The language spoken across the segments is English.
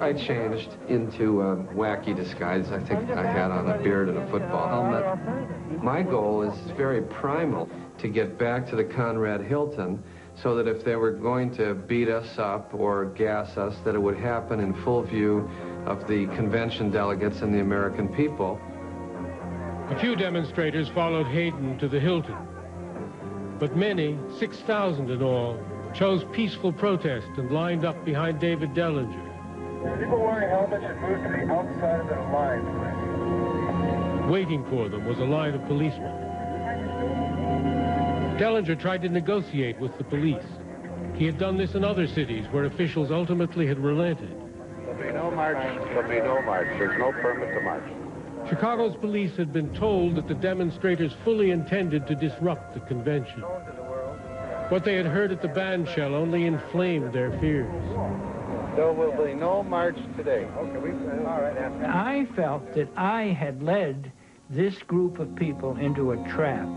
I changed into a wacky disguise. I think I had on a beard and a football helmet. My goal is very primal, to get back to the Conrad Hilton so that if they were going to beat us up or gas us, that it would happen in full view of the convention delegates and the American people. A few demonstrators followed Hayden to the Hilton, but many, 6,000 in all, chose peaceful protest and lined up behind David Dellinger. People wearing helmets should move to the outside of the line, please. Waiting for them was a line of policemen. Dellinger tried to negotiate with the police. He had done this in other cities where officials ultimately had relented. There'll be no march. There'll be no march. There's no permit to march. Chicago's police had been told that the demonstrators fully intended to disrupt the convention. What they had heard at the band shell only inflamed their fears. There will be no march today. I felt that I had led this group of people into a trap.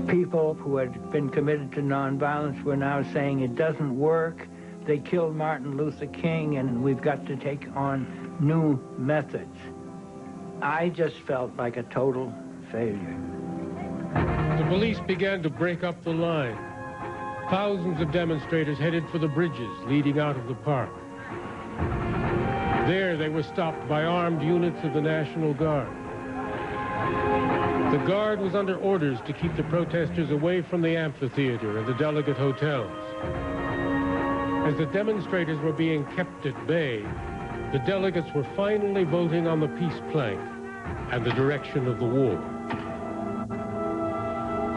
People who had been committed to nonviolence were now saying it doesn't work. They killed Martin Luther King, and we've got to take on new methods. I just felt like a total failure. The police began to break up the line. Thousands of demonstrators headed for the bridges leading out of the park. There, they were stopped by armed units of the National Guard. The Guard was under orders to keep the protesters away from the amphitheater and the delegate hotels. As the demonstrators were being kept at bay, the delegates were finally voting on the peace plank and the direction of the war.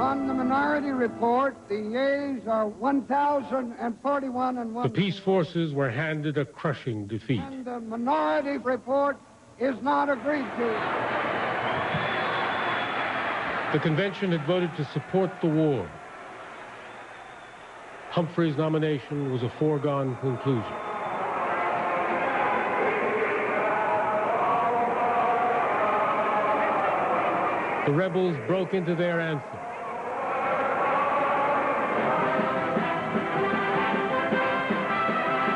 On the minority report, the yeas are 1,041 and 1. The peace forces were handed a crushing defeat. And the minority report is not agreed to. The convention had voted to support the war. Humphrey's nomination was a foregone conclusion. The rebels broke into their anthem.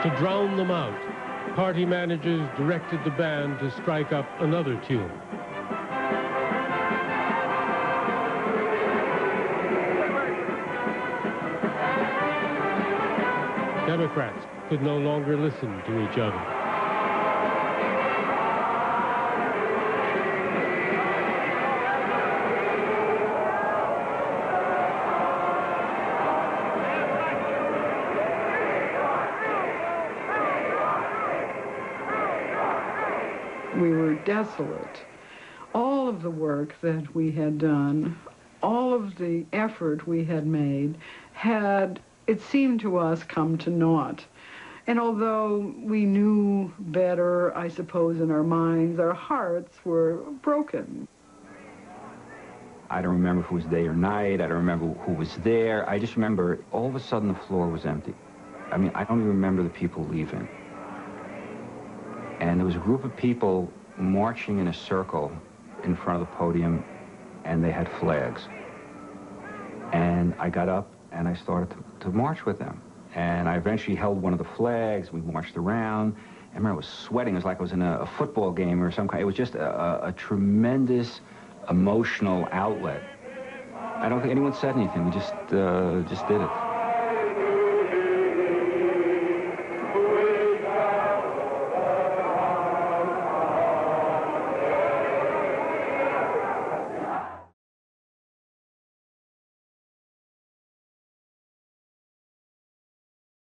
To drown them out, party managers directed the band to strike up another tune. Democrats could no longer listen to each other. We were desolate. All of the work that we had done, all of the effort we had made had, it seemed to us, come to naught. And although we knew better, I suppose, in our minds, our hearts were broken. I don't remember if it was day or night. I don't remember who was there. I just remember all of a sudden the floor was empty. I mean, I don't even remember the people leaving. And there was a group of people marching in a circle in front of the podium, and they had flags. And I got up and I started to march with them. And I eventually held one of the flags. We marched around. I remember I was sweating. It was like I was in a football game or some kind. It was just a tremendous emotional outlet. I don't think anyone said anything. We just did it.